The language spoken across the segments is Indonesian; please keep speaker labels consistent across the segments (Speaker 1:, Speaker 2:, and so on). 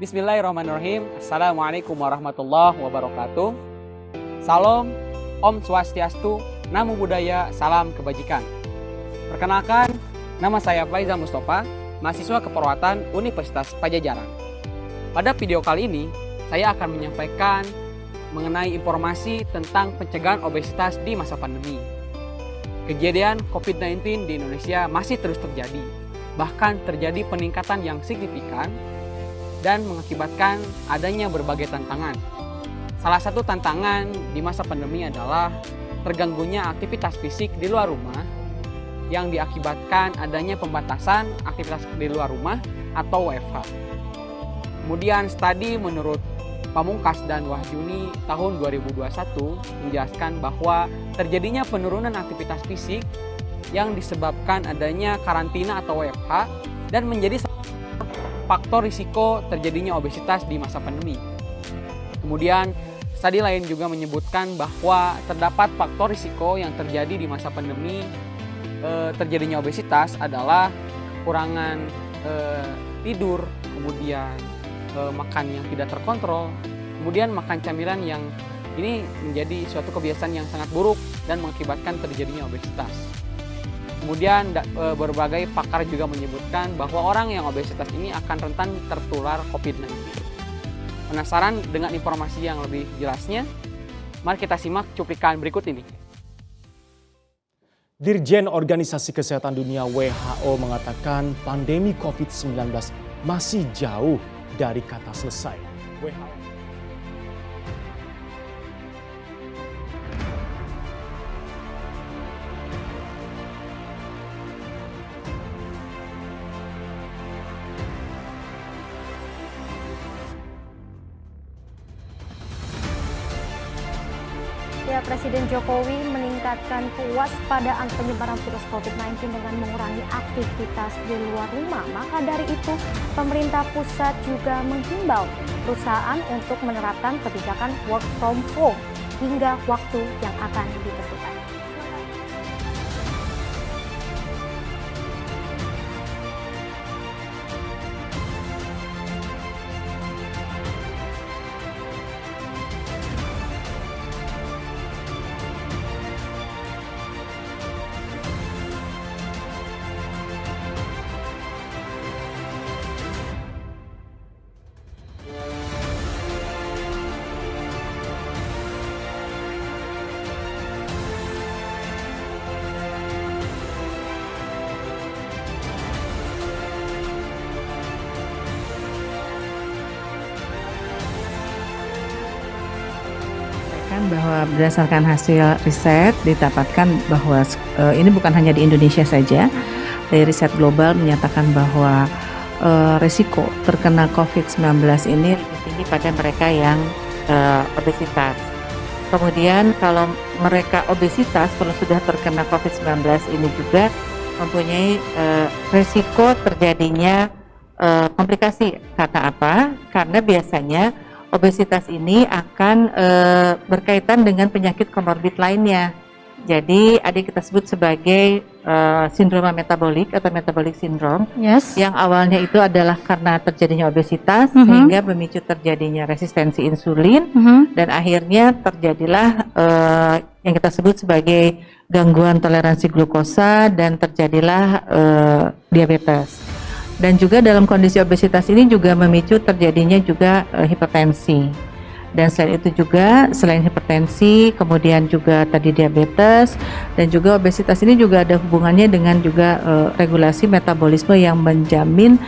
Speaker 1: Bismillahirrahmanirrahim. Assalamualaikum warahmatullahi wabarakatuh. Salam, Om Swastiastu, Namo Buddhaya, salam kebajikan. Perkenalkan, nama saya Faizal Mustafa, mahasiswa keperawatan Universitas Padjadjaran. Pada video kali ini, saya akan menyampaikan mengenai informasi tentang pencegahan obesitas di masa pandemi. Kejadian COVID-19 di Indonesia masih terus terjadi, bahkan terjadi peningkatan yang signifikan dan mengakibatkan adanya berbagai tantangan. Salah satu tantangan di masa pandemi adalah terganggunya aktivitas fisik di luar rumah yang diakibatkan adanya pembatasan aktivitas di luar rumah atau WFH. Kemudian studi menurut Pamungkas dan Wahyuni tahun 2021 menjelaskan bahwa terjadinya penurunan aktivitas fisik yang disebabkan adanya karantina atau WFH dan menjadi faktor risiko terjadinya obesitas di masa pandemi. Kemudian studi lain juga menyebutkan bahwa terdapat faktor risiko yang terjadi di masa pandemi terjadinya obesitas adalah kekurangan tidur, kemudian makan yang tidak terkontrol, kemudian makan camilan yang ini menjadi suatu kebiasaan yang sangat buruk dan mengakibatkan terjadinya obesitas. Kemudian berbagai pakar juga menyebutkan bahwa orang yang obesitas ini akan rentan tertular COVID-19. Penasaran dengan informasi yang lebih jelasnya? Mari kita simak cuplikan berikut ini.
Speaker 2: Dirjen Organisasi Kesehatan Dunia WHO mengatakan pandemi COVID-19 masih jauh dari kata selesai. WHO
Speaker 3: Presiden Jokowi meningkatkan kewaspadaan penyebaran virus COVID-19 dengan mengurangi aktivitas di luar rumah. Maka dari itu, pemerintah pusat juga menghimbau perusahaan untuk menerapkan kebijakan work from home hingga waktu yang akan ditentukan.
Speaker 4: Bahwa berdasarkan hasil riset didapatkan bahwa ini bukan hanya di Indonesia saja. Dari riset global menyatakan bahwa risiko terkena COVID-19 ini lebih tinggi pada mereka yang obesitas. Kemudian kalau mereka obesitas kalau sudah terkena COVID-19 ini juga mempunyai risiko terjadinya komplikasi. Karena apa? Karena biasanya obesitas ini akan berkaitan dengan penyakit komorbid lainnya. Jadi ada kita sebut sebagai sindroma metabolik atau metabolic syndrome.
Speaker 3: Yes.
Speaker 4: Yang awalnya itu adalah karena terjadinya obesitas sehingga memicu terjadinya resistensi insulin dan akhirnya terjadilah yang kita sebut sebagai gangguan toleransi glukosa dan terjadilah diabetes. Dan juga dalam kondisi obesitas ini juga memicu terjadinya juga hipertensi. Dan selain itu juga, selain hipertensi, kemudian juga tadi diabetes, dan juga obesitas ini juga ada hubungannya dengan juga regulasi metabolisme yang menjamin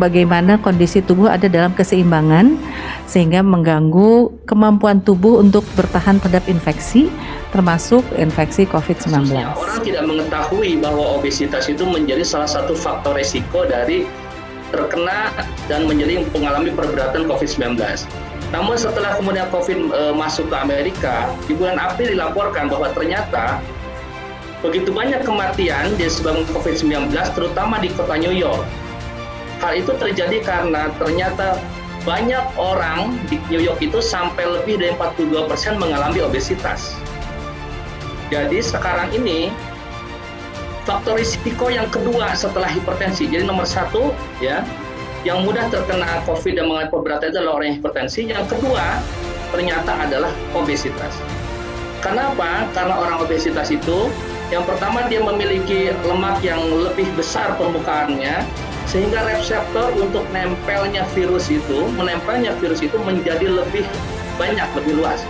Speaker 4: bagaimana kondisi tubuh ada dalam keseimbangan, sehingga mengganggu kemampuan tubuh untuk bertahan terhadap infeksi, termasuk infeksi COVID-19.
Speaker 5: Orang tidak mengetahui bahwa obesitas itu menjadi salah satu faktor resiko dari terkena dan menjadi mengalami perberatan COVID-19. Namun setelah kemudian COVID masuk ke Amerika, di bulan April dilaporkan bahwa ternyata begitu banyak kematian disebabkan COVID-19, terutama di kota New York. Hal itu terjadi karena ternyata banyak orang di New York itu sampai lebih dari 42% mengalami obesitas. Jadi sekarang ini faktor risiko yang kedua setelah hipertensi. Jadi nomor satu ya yang mudah terkena COVID dan mengalami perberatan itu adalah orang yang hipertensi. Yang kedua, ternyata adalah obesitas. Kenapa? Karena orang obesitas itu, yang pertama dia memiliki lemak yang lebih besar permukaannya, sehingga reseptor untuk menempelnya virus itu menjadi lebih banyak, lebih luas.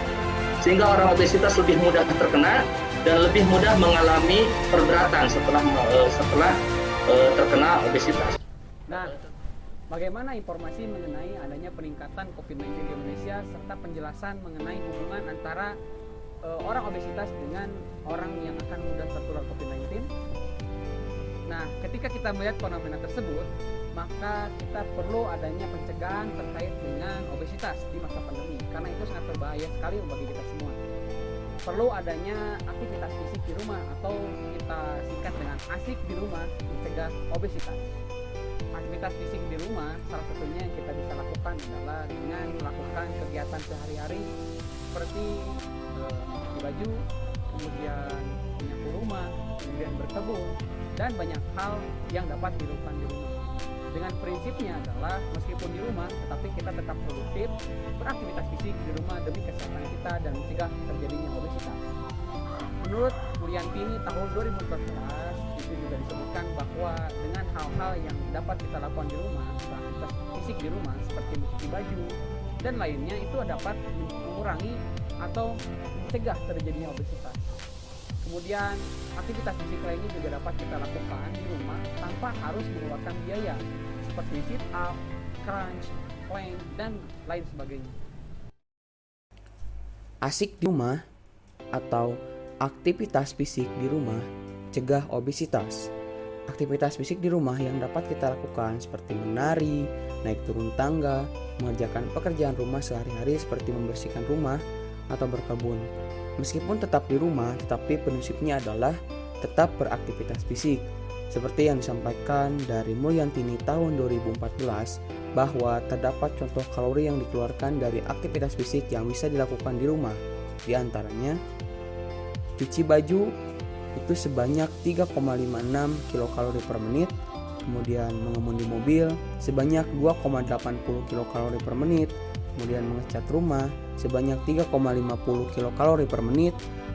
Speaker 5: Sehingga orang obesitas lebih mudah terkena dan lebih mudah mengalami perberatan setelah terkena obesitas.
Speaker 1: Nah, bagaimana informasi mengenai adanya peningkatan COVID-19 di Indonesia serta penjelasan mengenai hubungan antara orang obesitas dengan orang yang akan mudah tertular COVID-19? Nah, ketika kita melihat fenomena tersebut, maka kita perlu adanya pencegahan terkait dengan obesitas di masa pandemi, karena itu sangat berbahaya sekali bagi kita semua. Perlu adanya aktivitas fisik di rumah, atau kita singkat dengan asik di rumah, mencegah obesitas. Aktivitas fisik di rumah salah satunya yang kita bisa lakukan adalah dengan melakukan kegiatan sehari-hari seperti mencuci baju, kemudian menyapu rumah, kemudian berkebun, dan banyak hal yang dapat dilakukan di rumah. Dengan prinsipnya adalah meskipun di rumah, tetapi kita tetap produktif, beraktivitas fisik di rumah demi kesehatan kita dan mencegah terjadinya obesitas. Menurut Buliantini tahun 2014 itu juga disebutkan bahwa dengan hal-hal yang dapat kita lakukan di rumah, beraktivitas fisik di rumah seperti mencuci baju dan lainnya, itu dapat mengurangi atau mencegah terjadinya obesitas. Kemudian aktivitas fisik lainnya juga dapat kita lakukan di rumah tanpa harus mengeluarkan biaya seperti sit up, crunch, plank, dan lain sebagainya.
Speaker 6: Asik di rumah atau aktivitas fisik di rumah cegah obesitas. Aktivitas fisik di rumah yang dapat kita lakukan seperti menari, naik turun tangga, mengerjakan pekerjaan rumah sehari-hari seperti membersihkan rumah atau berkebun. Meskipun tetap di rumah, tetapi prinsipnya adalah tetap beraktivitas fisik. Seperti yang disampaikan dari Mulyantini tahun 2014, bahwa terdapat contoh kalori yang dikeluarkan dari aktivitas fisik yang bisa dilakukan di rumah. Di antaranya, cuci baju itu sebanyak 3,56 kilokalori per menit, kemudian mengemudi mobil sebanyak 2,80 kilokalori per menit, kemudian mengecat rumah sebanyak 3,50 kilokalori per menit,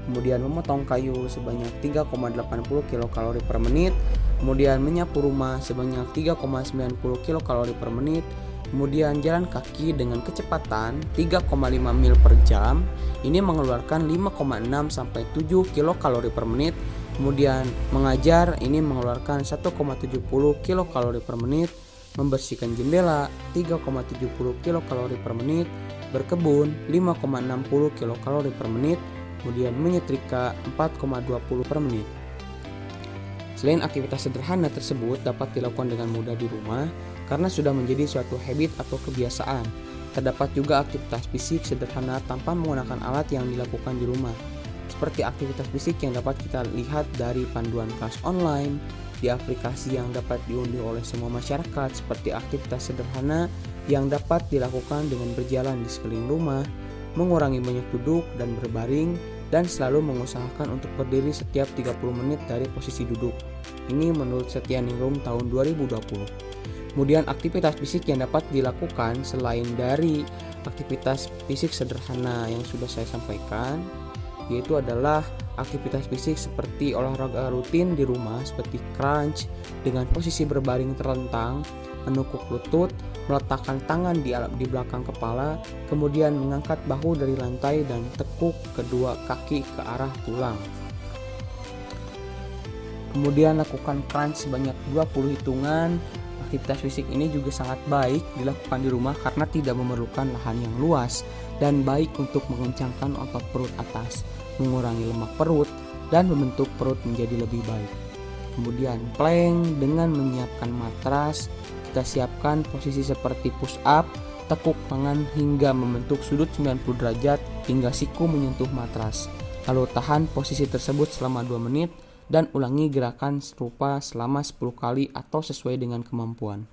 Speaker 6: kemudian memotong kayu sebanyak 3,80 kilokalori per menit, kemudian menyapu rumah sebanyak 3,90 kilokalori per menit, kemudian jalan kaki dengan kecepatan 3,5 mil per jam, ini mengeluarkan 5,6 sampai 7 kilokalori per menit, kemudian mengajar ini mengeluarkan 1,70 kilokalori per menit, membersihkan jendela 3,70 kilokalori per menit, berkebun 5,60 kilokalori per menit, kemudian menyetrika 4,20 per menit. Selain aktivitas sederhana tersebut dapat dilakukan dengan mudah di rumah karena sudah menjadi suatu habit atau kebiasaan. Terdapat juga aktivitas fisik sederhana tanpa menggunakan alat yang dilakukan di rumah, seperti aktivitas fisik yang dapat kita lihat dari panduan kelas online, di aplikasi yang dapat diunduh oleh semua masyarakat, seperti aktivitas sederhana yang dapat dilakukan dengan berjalan di sekeliling rumah, mengurangi banyak duduk dan berbaring, dan selalu mengusahakan untuk berdiri setiap 30 menit dari posisi duduk. Ini menurut Setyaningrum tahun 2020. Kemudian aktivitas fisik yang dapat dilakukan selain dari aktivitas fisik sederhana yang sudah saya sampaikan, yaitu adalah aktivitas fisik seperti olahraga rutin di rumah seperti crunch dengan posisi berbaring terlentang, menukuk lutut, meletakkan tangan di belakang kepala, kemudian mengangkat bahu dari lantai dan tekuk kedua kaki ke arah tulang. Kemudian lakukan crunch sebanyak 20 hitungan. Aktivitas fisik ini juga sangat baik dilakukan di rumah karena tidak memerlukan lahan yang luas dan baik untuk mengencangkan otot perut atas, mengurangi lemak perut, dan membentuk perut menjadi lebih baik. Kemudian plank dengan menyiapkan matras, kita siapkan posisi seperti push up, tekuk tangan hingga membentuk sudut 90 derajat hingga siku menyentuh matras. Lalu tahan posisi tersebut selama 2 menit dan ulangi gerakan serupa selama 10 kali atau sesuai dengan kemampuan.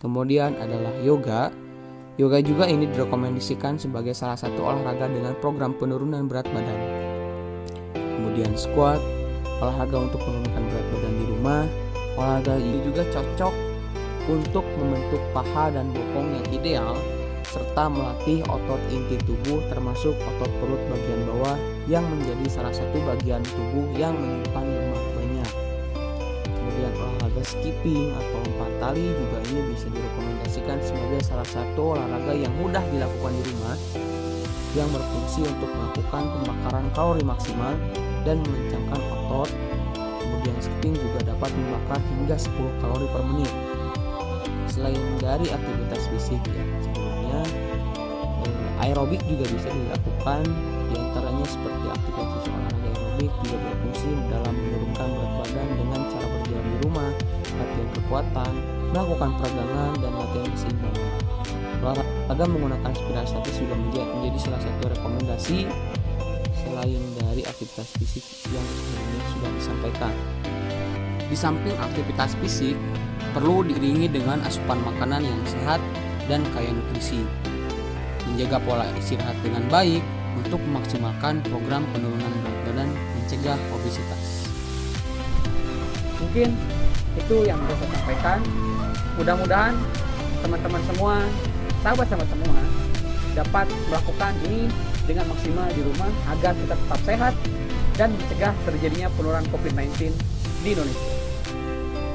Speaker 6: Kemudian adalah yoga. Yoga juga ini direkomendasikan sebagai salah satu olahraga dengan program penurunan berat badan. Kemudian squat, olahraga untuk menurunkan berat badan di rumah. Olahraga ini juga cocok untuk membentuk paha dan bokong yang ideal, serta melatih otot inti tubuh termasuk otot perut bagian bawah yang menjadi salah satu bagian tubuh yang menyimpan lemak banyak. Kemudian olahraga skipping atau lompat tali juga ini bisa direkomendasikan sebagai salah satu olahraga yang mudah dilakukan di rumah, yang berfungsi untuk melakukan pembakaran kalori maksimal dan mengencangkan otot. Kemudian skipping juga dapat membakar hingga 10 kalori per menit. Selain dari aktivitas fisik yang sebelumnya, aerobik juga bisa dilakukan, diantaranya seperti aktivitas olahraga aerobik juga berfungsi dalam menurunkan berat badan dengan cara berjalan di rumah, latihan kekuatan, melakukan peregangan, dan latihan keseimbangan. Olahraga menggunakan spiral statis juga menjadi salah satu rekomendasi selain dari aktivitas fisik yang sebelumnya sudah disampaikan. Di samping aktivitas fisik, perlu diiringi dengan asupan makanan yang sehat dan kaya nutrisi. Menjaga pola istirahat dengan baik untuk memaksimalkan program penurunan berat badan mencegah obesitas.
Speaker 1: Mungkin itu yang bisa saya sampaikan. Mudah-mudahan teman-teman semua, sahabat-sahabat semua, dapat melakukan ini dengan maksimal di rumah agar kita tetap sehat dan mencegah terjadinya penurunan COVID-19 di Indonesia.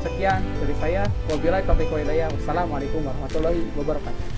Speaker 1: Sekian dari saya. Wabillahi taufiq wal hidayah. Wassalamualaikum warahmatullahi wabarakatuh.